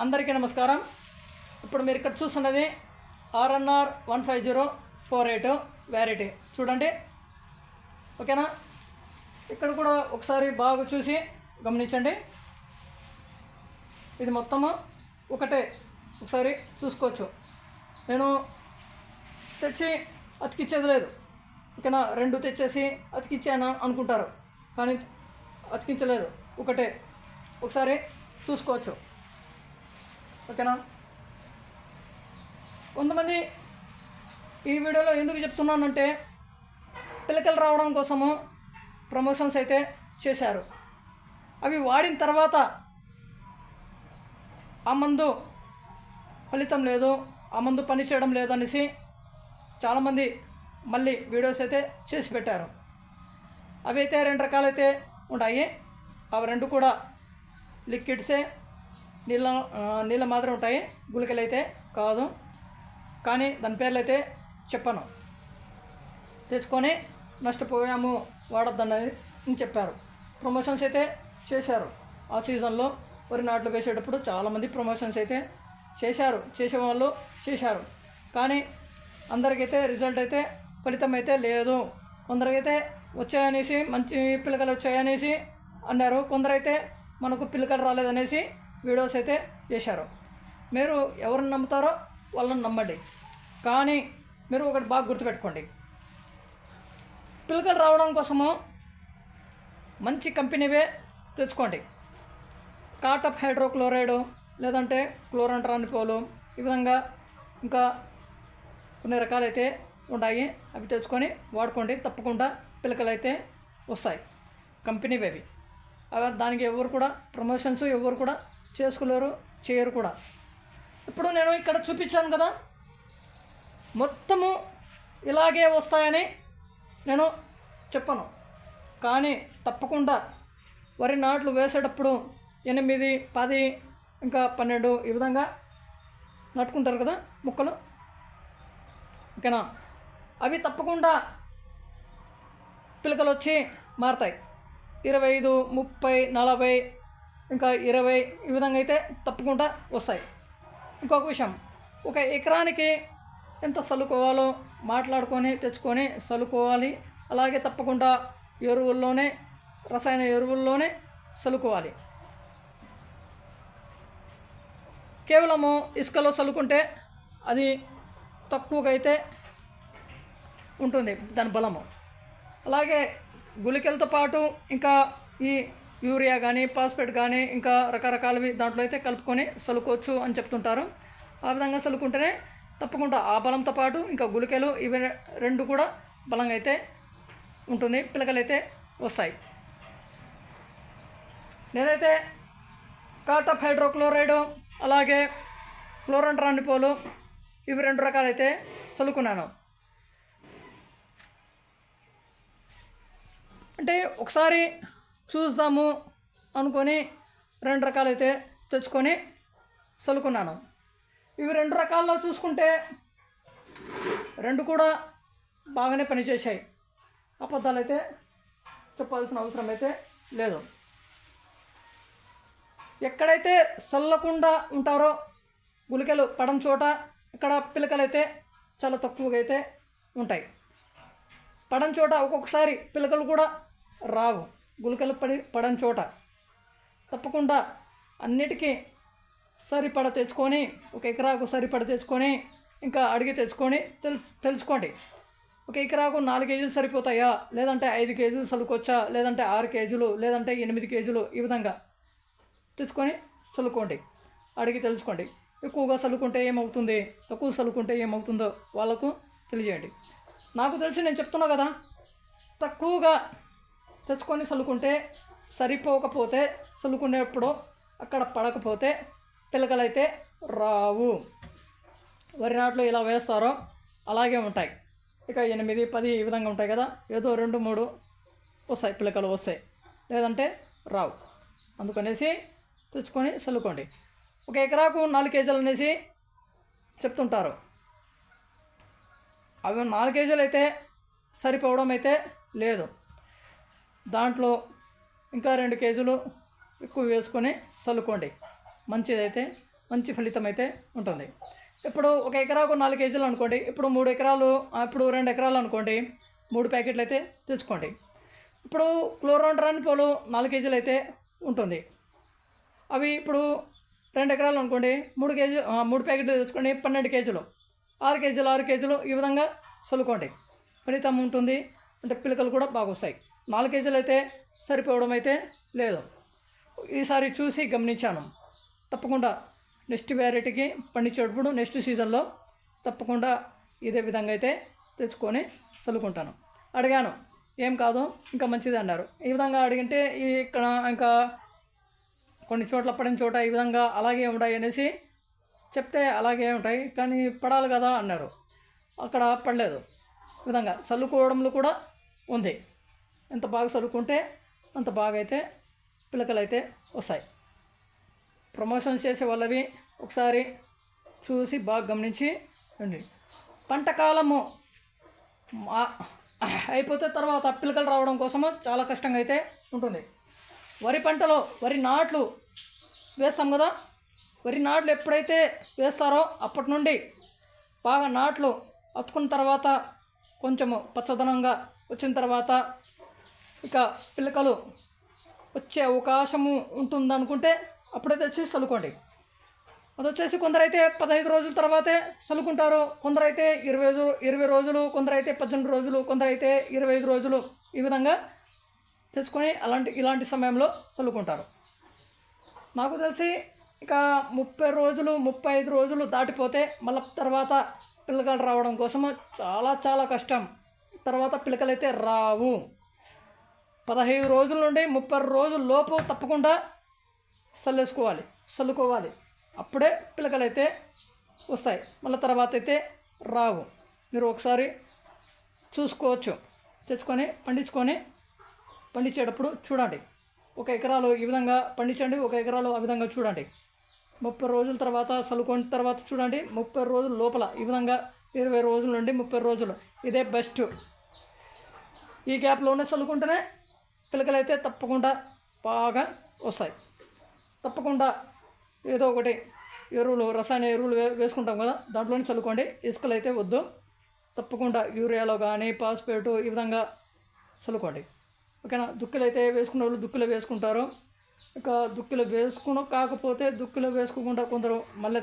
అందరికీ నమస్కారం. ఇప్పుడు మీరు ఇక్కడ చూస్తున్నది ఆర్ఎన్ఆర్ 15048 వ్యారైటీ చూడండి. ఓకేనా? ఇక్కడ కూడా ఒకసారి బాగా చూసి గమనించండి. ఇది మొత్తము ఒకటే, ఒకసారి చూసుకోవచ్చు. నేను తెచ్చి అతికిచ్చేది లేదు. ఓకేనా? రెండు తెచ్చేసి అతికిచ్చాను అనుకుంటారు, కానీ అతికించలేదు, ఒకటే. ఒకసారి చూసుకోవచ్చు. ఓకేనా? కొంతమంది ఈ వీడియోలో ఎందుకు చెప్తున్నానంటే, పిలకలు రావడం కోసము ప్రమోషన్స్ అయితే చేశారు. అవి వాడిన తర్వాత ఆ మందు ఫలితం లేదు, ఆ మందు పని చేయడం లేదనేసి చాలామంది మళ్ళీ వీడియోస్ అయితే చేసి పెట్టారు. అవి అయితే రెండు రకాలైతే ఉంటాయి. అవి రెండు కూడా లిక్విడ్సే, నీళ్ళ మాత్రం ఉంటాయి, గుళికలు అయితే కాదు. కానీ దాని పేర్లు అయితే చెప్పను. తెచ్చుకొని నష్టపోయాము, వాడొద్దన్నది చెప్పారు. ప్రమోషన్స్ అయితే చేశారు. ఆ సీజన్లో వరి నాట్లు వేసేటప్పుడు చాలామంది ప్రమోషన్స్ అయితే చేశారు, చేసేవాళ్ళు చేశారు. కానీ అందరికైతే రిజల్ట్ అయితే ఫలితం అయితే లేదు. కొందరికైతే వచ్చాయనేసి, మంచి పిలకలు వచ్చాయనేసి అన్నారు. కొందరైతే మనకు పిలకలు రాలేదనేసి వీడియోస్ అయితే చేశారు. మీరు ఎవరిని నమ్ముతారో వాళ్ళని నమ్మండి. కానీ మీరు ఒకటి బాగా గుర్తుపెట్టుకోండి, పిలకలు రావడం కోసము మంచి కంపెనీవే తెచ్చుకోండి. కాటప్ హైడ్రోక్లోరైడ్, లేదంటే క్లోరంట్రానిపోలు, ఈ విధంగా ఇంకా కొన్ని రకాలైతే ఉంటాయి. అవి తెచ్చుకొని వాడుకోండి. తప్పకుండా పిలకలు అయితే వస్తాయి, కంపెనీవి. అవి దానికి ఎవరు కూడా ప్రమోషన్స్ ఎవరు కూడా చేసుకోలేరు, చేయరు కూడా. ఇప్పుడు నేను ఇక్కడ చూపించాను కదా, మొత్తము ఇలాగే వస్తాయని నేను చెప్పను. కానీ తప్పకుండా వరి నాట్లు వేసేటప్పుడు 8, 10 ఇంకా 12 ఈ విధంగా నాటుకుంటారు కదా మొక్కలు. ఓకేనా? అవి తప్పకుండా పిలకలు వచ్చి మారుతాయి. 25, 30, 40 ఇంకా 20 ఈ విధంగా అయితే తప్పకుండా వస్తాయి. ఇంకొక విషయం, ఒక ఎకరానికి ఎంత చల్లుకోవాలో మాట్లాడుకొని తెచ్చుకొని చల్లుకోవాలి. అలాగే తప్పకుండా ఎరువుల్లోనే, రసాయన ఎరువుల్లోనే చల్లుకోవాలి. కేవలము ఇసుకలో చల్లుకుంటే అది తక్కువగా అయితే ఉంటుంది దాని బలము. అలాగే గుళికలతో పాటు ఇంకా ఈ యూరియా కానీ, ఫాస్ఫేట్ కానీ, ఇంకా రకరకాలవి దాంట్లో అయితే కలుపుకొని చల్లుకోవచ్చు అని చెప్తుంటారు. ఆ విధంగా చల్లుకుంటేనే తప్పకుండా ఆ బలంతో పాటు ఇంకా గుళికలు ఇవి రెండు కూడా బలంగా అయితే ఉంటుంది, పిలకలు అయితే వస్తాయి. నేనైతే కాటప్ హైడ్రోక్లోరైడ్ అలాగే క్లోరంట్రానిపోలు ఇవి 2 రకాలైతే చల్లుకున్నాను. అంటే ఒకసారి చూద్దాము అనుకొని 2 రకాలైతే తెచ్చుకొని చల్లుకున్నాను. ఇవి 2 రకాల్లో చూసుకుంటే 2 కూడా బాగానే పనిచేశాయి. అబద్ధాలు అయితే చెప్పాల్సిన అవసరం అయితే లేదు. ఎక్కడైతే చల్లకుండా ఉంటారో గుళికలు పడని చోట ఇక్కడ పిలకలు అయితే చాలా తక్కువగా అయితే ఉంటాయి. పడని చోట ఒక్కొక్కసారి పిలకలు కూడా రావు. గుళికలు పడని చోట తప్పకుండా అన్నిటికీ సరిపడ తెచ్చుకొని, ఒక ఎకరాకు సరిపడ తెచ్చుకొని ఇంకా అడిగి తెచ్చుకొని తెలుసుకోండి. ఒక ఎకరాకు 4 కేజీలు సరిపోతాయా, లేదంటే 5 కేజీలు చల్లుకోవచ్చా, లేదంటే 6 కేజీలు, లేదంటే 8 కేజీలు ఈ విధంగా తెచ్చుకొని చల్లుకోండి. అడిగి తెలుసుకోండి. ఎక్కువగా చల్లుకుంటే ఏమవుతుంది, తక్కువ చల్లుకుంటే ఏమవుతుందో వాళ్ళకు తెలియజేయండి. నాకు తెలిసి నేను చెప్తున్నా కదా, తక్కువగా తెచ్చుకొని చల్లుకుంటే సరిపోకపోతే, చల్లుకునేప్పుడు అక్కడ పడకపోతే పిలకలైతే రావు. వరి నాట్లు ఇలా వేస్తారో అలాగే ఉంటాయి. ఇక 8, 10 ఈ విధంగా ఉంటాయి కదా, ఏదో 2, 3 వస్తాయి, పిలకలు వస్తాయి, లేదంటే రావు. అందుకనేసి తెచ్చుకొని చల్లుకోండి. ఒక ఎకరాకు 4 కేజీలు అనేసి చెప్తుంటారు. అవి 4 కేజీలు అయితే సరిపోవడం అయితే లేదు. దాంట్లో ఇంకా 2 కేజీలు ఎక్కువ వేసుకొని చల్లుకోండి, మంచిదైతే మంచి ఫలితం అయితే ఉంటుంది. ఇప్పుడు 1 ఎకరాకు 4 కేజీలు అనుకోండి, ఇప్పుడు 3 ఎకరాలు, ఇప్పుడు 2 ఎకరాలు అనుకోండి, 3 ప్యాకెట్లు అయితే తెచ్చుకోండి. ఇప్పుడు క్లోరాంట్రానిపోల్ 4 కేజీలు అయితే ఉంటుంది. అవి ఇప్పుడు 2 ఎకరాలు అనుకోండి, 3 ప్యాకెట్లు తెచ్చుకోండి, 12 కేజీలు, 6 కేజీలు ఈ విధంగా చల్లుకోండి. ఫలితం ఉంటుంది. అంటే పిలకలు కూడా బాగా వస్తాయి. 4 కేజీలు అయితే సరిపోవడం అయితే లేదు. ఈసారి చూసి గమనించాను. తప్పకుండా నెక్స్ట్ వెరైటీకి పండించేటప్పుడు నెక్స్ట్ సీజన్లో తప్పకుండా ఇదే విధంగా అయితే తెచ్చుకొని చల్లుకుంటాను. అడిగాను, ఏం కాదు ఇంకా మంచిది అన్నారు. ఈ విధంగా అడిగితే ఇక్కడ ఇంకా కొన్ని చోట్ల పడిన చోట ఈ విధంగా అలాగే ఉంటాయి అనేసి చెప్తే అలాగే ఉంటాయి, కానీ పడాలి కదా అన్నారు. అక్కడ పడలేదు. ఈ విధంగా చల్లుకోవడంలో కూడా ఉంది. ఎంత బాగా చల్లుకుంటే అంత బాగా అయితే పిలకలు అయితే వస్తాయి. ప్రమోషన్ చేసే వాళ్ళవి ఒకసారి చూసి బాగా గమనించి ఉండి. పంట కాలము అయిపోతే తర్వాత పిలకలు రావడం కోసము చాలా కష్టంగా అయితే ఉంటుంది. వరి పంటలో వరి నాట్లు వేస్తాం కదా, వరి నాట్లు ఎప్పుడైతే వేస్తారో అప్పటి నుండి బాగా నాట్లు అతుకున్న తర్వాత కొంచెము పచ్చదనంగా వచ్చిన తర్వాత ఇక పిలకలు వచ్చే అవకాశము ఉంటుందనుకుంటే అప్పుడైతే వచ్చి చల్లుకోండి. అది వచ్చేసి కొందరైతే 15 రోజుల తర్వాతే చల్లుకుంటారు, కొందరైతే 20 రోజులు, కొందరైతే 18 రోజులు, కొందరైతే 25 రోజులు ఈ విధంగా తెచ్చుకొని ఇలాంటి సమయంలో చల్లుకుంటారు. నాకు తెలిసి ఇక 30 రోజులు 35 రోజులు దాటిపోతే మళ్ళీ తర్వాత పిలకలు రావడం కోసము చాలా కష్టం. తర్వాత పిలకలు అయితే రావు. 15 రోజుల నుండి 30 రోజుల లోపు తప్పకుండా చల్లుకోవాలి. అప్పుడే పిలకలు అయితే వస్తాయి. మళ్ళీ తర్వాత అయితే రావు. మీరు ఒకసారి చూసుకోవచ్చు. తెచ్చుకొని పండించేటప్పుడు చూడండి. 1 ఎకరాలు ఈ విధంగా పండించండి, 1 ఎకరాలు ఆ విధంగా చూడండి. 30 రోజుల తర్వాత చల్లుకొని తర్వాత చూడండి. 30 రోజుల లోపల ఈ విధంగా 20 రోజుల నుండి 30 రోజులు ఇదే బెస్ట్. ఈ గ్యాప్లోనే చల్లుకుంటేనే పిలకలు అయితే తప్పకుండా బాగా వస్తాయి. తప్పకుండా ఏదో ఒకటి రసాయన ఎరువులు వేసుకుంటాం కదా, దాంట్లోనే చల్లుకోండి. ఇసుకలు అయితే వద్దు. తప్పకుండా యూరియాలో కానీ ఫాస్ఫేటు ఈ విధంగా చల్లుకోండి. ఓకేనా. దుక్కులు అయితే వేసుకున్న వాళ్ళు దుక్కులు వేసుకుంటారు. ఇక దుక్కులు కాకపోతే దుక్కులు వేసుకోకుండా కొందరు మళ్ళీ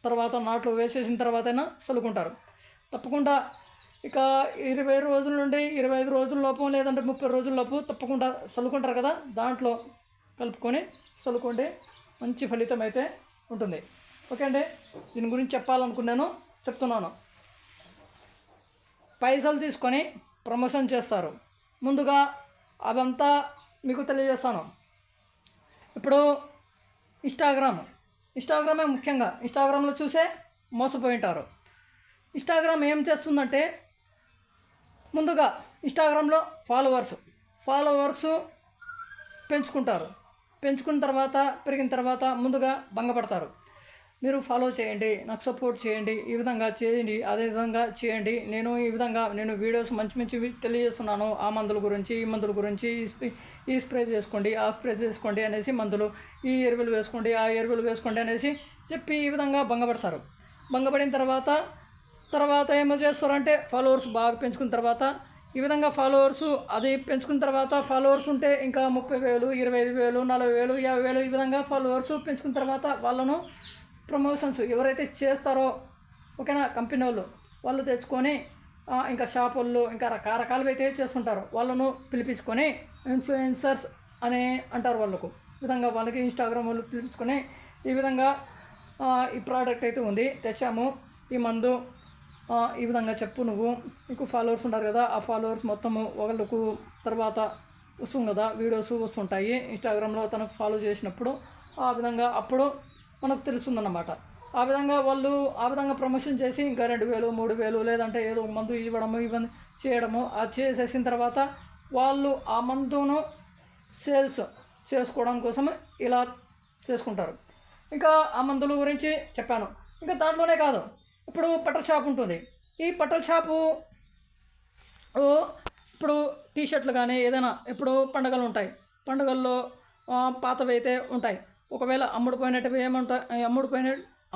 తర్వాత నాట్లు వేసేసిన తర్వాతైనా చల్లుకుంటారు. తప్పకుండా ఇక 20 రోజుల నుండి 25 రోజుల లోపు లేదంటే 30 రోజుల లోపు తప్పకుండా చల్లుకుంటారు కదా, దాంట్లో కలుపుకొని చల్లుకోండి. మంచి ఫలితం అయితే ఉంటుంది. ఓకే అండి, దీని గురించి చెప్పాలనుకున్నాను, చెప్తున్నాను. పైసలు తీసుకొని ప్రమోషన్ చేస్తారు. ముందుగా అవంతా మీకు తెలియజేస్తాను. ఇప్పుడు ఇన్స్టాగ్రామే ముఖ్యంగా ఇన్స్టాగ్రామ్లో చూసే మోసపోయి ఉంటారు. ఇన్స్టాగ్రామ్ ఏం చేస్తుందంటే ముందుగా ఇన్స్టాగ్రామ్లో ఫాలోవర్స్ పెంచుకుంటారు. పెంచుకున్న తర్వాత పెరిగిన తర్వాత ముందుగా భంగపడతారు. మీరు ఫాలో చేయండి, నాకు సపోర్ట్ చేయండి, ఈ విధంగా చేయండి, అదే విధంగా చేయండి, నేను వీడియోస్ మంచి తెలియజేస్తున్నాను. ఆ మందుల గురించి ఈ మందుల గురించి ఈ స్ప్రే చేసుకోండి, ఆ స్ప్రే చేసుకోండి అనేసి మందులు, ఈ ఎరువులు వేసుకోండి, ఆ ఎరువులు వేసుకోండి అనేసి చెప్పి ఈ విధంగా భంగపడతారు. భంగపడిన తర్వాత ఏమో చేస్తారంటే ఫాలోవర్స్ బాగా పెంచుకున్న తర్వాత ఈ విధంగా పెంచుకున్న తర్వాత ఫాలోవర్స్ ఉంటే ఇంకా 30,000, 25,000, 40,000, 50,000 ఈ విధంగా ఫాలోవర్స్ పెంచుకున్న తర్వాత వాళ్ళను ప్రమోషన్స్ ఎవరైతే చేస్తారో ఓకేనా, కంపెనీ వాళ్ళు తెచ్చుకొని ఇంకా షాప్ వాళ్ళు ఇంకా రకరకాలు అయితే చేస్తుంటారు. వాళ్ళను పిలిపించుకొని ఇన్ఫ్లుయెన్సర్స్ అని అంటారు. ఈ విధంగా వాళ్ళకి ఇన్స్టాగ్రామ్ వాళ్ళు పిలిపించుకొని ఈ విధంగా ఈ ప్రోడక్ట్ అయితే ఉంది, తెచ్చాము, ఈ మందు ఈ విధంగా చెప్పు, నీకు ఫాలోవర్స్ ఉంటారు కదా, ఆ ఫాలోవర్స్ మొత్తము ఒకళ్ళకు తర్వాత వస్తుంది కదా, వీడియోస్ వస్తుంటాయి ఇన్స్టాగ్రామ్లో తనకు ఫాలో చేసినప్పుడు. ఆ విధంగా అప్పుడు మనకు తెలుస్తుందన్నమాట. ఆ విధంగా వాళ్ళు ప్రమోషన్ చేసి ఇంకా 2,000, 3,000 లేదంటే ఏదో మందు ఇవన్నీ చేయడము, అది చేసేసిన తర్వాత వాళ్ళు ఆ మందును సేల్స్ చేసుకోవడం కోసం ఇలా చేసుకుంటారు. ఇంకా ఆ మందుల గురించి చెప్పాను. ఇంకా దాంట్లోనే కాదు, ఇప్పుడు బట్టల షాప్ ఉంటుంది. ఈ బట్టల షాపు ఇప్పుడు టీషర్ట్లు కానీ ఏదైనా ఇప్పుడు పండుగలు ఉంటాయి, పండుగల్లో పాతవి అయితే ఉంటాయి. ఒకవేళ అమ్ముడుపోయినట్టువి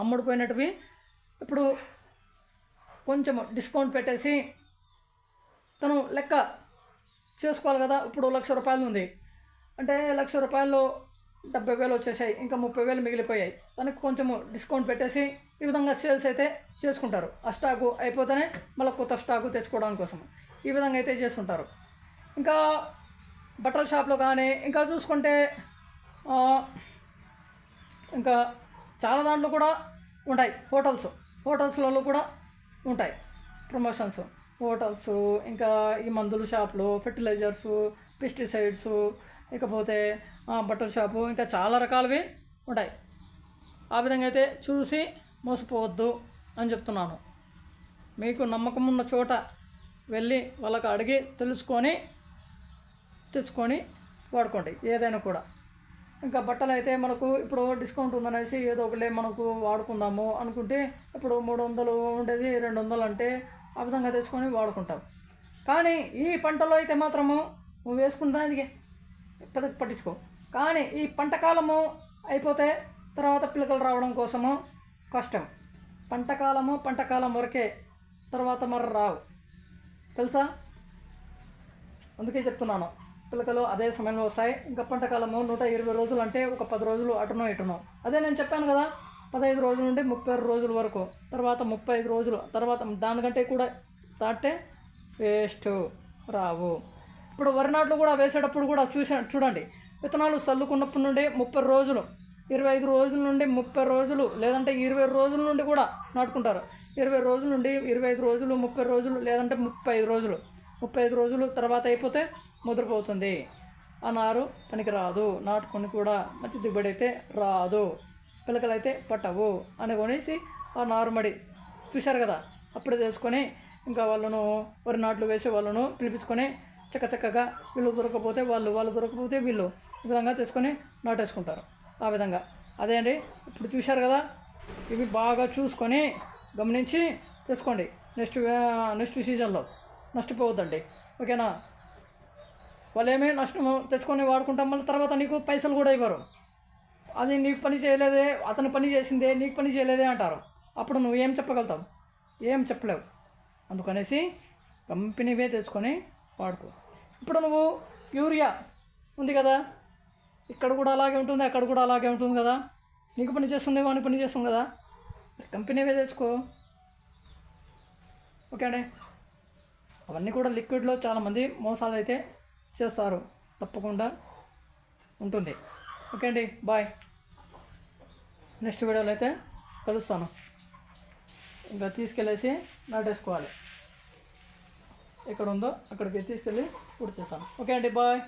అమ్ముడుపోయినట్టువి ఇప్పుడు కొంచెం డిస్కౌంట్ పెట్టేసి తను లెక్క చేసుకోవాలి కదా. ఇప్పుడు 1,00,000 రూపాయలు ఉంది అంటే 1,00,000 రూపాయల్లో 70,000 వచ్చేసాయి, ఇంకా 30,000 మిగిలిపోయాయి. తనకు కొంచెము డిస్కౌంట్ పెట్టేసి ఈ విధంగా సేల్స్ అయితే చేసుకుంటారు. ఆ స్టాకు అయిపోతేనే మళ్ళీ కొత్త స్టాకు తెచ్చుకోవడానికి కోసం ఈ విధంగా అయితే చేస్తుంటారు. ఇంకా బట్టల షాప్లో కానీ ఇంకా చూసుకుంటే ఇంకా చాలా దాంట్లో కూడా ఉంటాయి. హోటల్స్లలో కూడా ఉంటాయి ప్రమోషన్స్. హోటల్స్, ఇంకా ఈ మందుల షాపులు, ఫెర్టిలైజర్సు, పెస్టిసైడ్స్, ఇకపోతే బట్టల షాపు, ఇంకా చాలా రకాలవి ఉంటాయి. ఆ విధంగా అయితే చూసి మోసపోవద్దు అని చెప్తున్నాను. మీకు నమ్మకం ఉన్న చోట వెళ్ళి వాళ్ళకి అడిగి తెలుసుకొని తెచ్చుకొని వాడుకోండి ఏదైనా కూడా. ఇంకా బట్టలు అయితే మనకు ఇప్పుడు డిస్కౌంట్ ఉందనేసి ఏదో ఒకటి మనకు వాడుకుందాము అనుకుంటే ఇప్పుడు 300 ఉండేది 200 అంటే ఆ విధంగా తెచ్చుకొని వాడుకుంటాం. కానీ ఈ పంటలో అయితే మాత్రము నువ్వు వేసుకున్న దానికి పట్టించుకో. కానీ ఈ పంటకాలము అయిపోతే తర్వాత పిల్లకలు రావడం కోసము కష్టం. పంటకాలం వరకే, తర్వాత మరి రావు, తెలుసా? అందుకే చెప్తున్నాను, పిల్లకలు అదే సమయంలో వస్తాయి. ఇంకా పంటకాలము 120 రోజులు అంటే ఒక 10 రోజులు అటునో ఇటునో. అదే నేను చెప్పాను కదా, 15 రోజుల నుండి 30 రోజుల వరకు, తర్వాత 35 రోజులు, తర్వాత దానికంటే కూడా దాటితే వేస్ట్, రావు. ఇప్పుడు వరి నాట్లు కూడా వేసేటప్పుడు కూడా చూడండి, విత్తనాలు చల్లుకున్నప్పటి నుండి 30 రోజులు, 25 రోజుల నుండి 30 రోజులు, లేదంటే 20 రోజుల నుండి కూడా నాటుకుంటారు. 20 రోజుల నుండి 25 రోజులు, 30 రోజులు, లేదంటే 35 రోజులు తర్వాత అయిపోతే ముదిరిపోతుంది. ఆ నారు పనికి రాదు, నాటుకొని కూడా మంచి దిగుబడి అయితే రాదు, పిల్లకలైతే పట్టవు అని కొనేసి ఆ నారుమడి చూశారు కదా, అప్పుడే తెలుసుకొని ఇంకా వాళ్ళను వరి నాట్లు వేసే వాళ్ళను పిలిపించుకొని చక్కగా వీళ్ళు దొరకకపోతే వాళ్ళు దొరకకపోతే వీళ్ళు ఈ విధంగా తెచ్చుకొని నాటేసుకుంటారు. ఆ విధంగా అదే అండి. ఇప్పుడు చూశారు కదా, ఇవి బాగా చూసుకొని గమనించి తెచ్చుకోండి. నెక్స్ట్ సీజన్లో నష్టపోవద్దండి, ఓకేనా? వాళ్ళు ఏమీ నష్టం తెచ్చుకొని వాడుకుంటాం, మళ్ళీ తర్వాత నీకు పైసలు కూడా ఇవ్వరు. అది నీకు పని చేయలేదే, అతను పని చేసిందే, నీకు పని చేయలేదే అంటారు. అప్పుడు నువ్వు ఏం చెప్పగలుగుతావు? ఏం చెప్పలేవు. అందుకనేసి కంపెనీవే తెచ్చుకొని వాడుకో. ఇప్పుడు నువ్వు యూరియా ఉంది కదా, ఇక్కడ కూడా అలాగే ఉంటుంది, అక్కడ కూడా అలాగే ఉంటుంది కదా. నీకు పని చేస్తుంది, వానికి పని చేస్తుంది కదా, కంపెనీవే తెచ్చుకో, ఓకే అండి. అవన్నీ కూడా లిక్విడ్లో చాలామంది మోసాలు అయితే చేస్తారు, తప్పకుండా ఉంటుంది. ఓకే అండి, బాయ్. నెక్స్ట్ వీడియోలో అయితే కలుస్తాను. ఇంకా తీసుకెళ్ళేసి నాటేసుకోవాలి, ఎక్కడ ఉందో అక్కడికి తీసుకెళ్ళి పూర్తి చేస్తాను. ఓకే అండి, బాయ్.